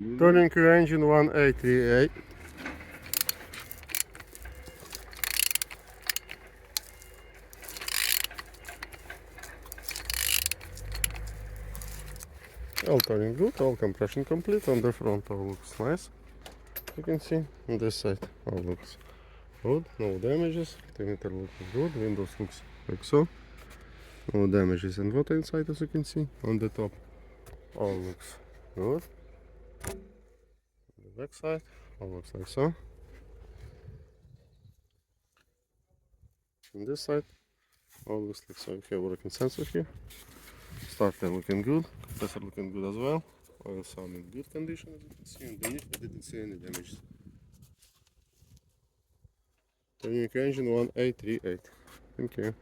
Turning your engine 1838. All turning good, all compression complete. On the front all looks nice. You can see on this side all looks good, no damages. Altimeter looking good, windows looks like so. No damages and water inside, as you can see. On the top all looks good. On the back side all looks like so. On this side all looks like so. We have working sensor here. Starter looking good, compressor looking good as well. Oil sound in good condition, as you can see. Underneath I didn't see any damage. Turning engine 1838. Thank you.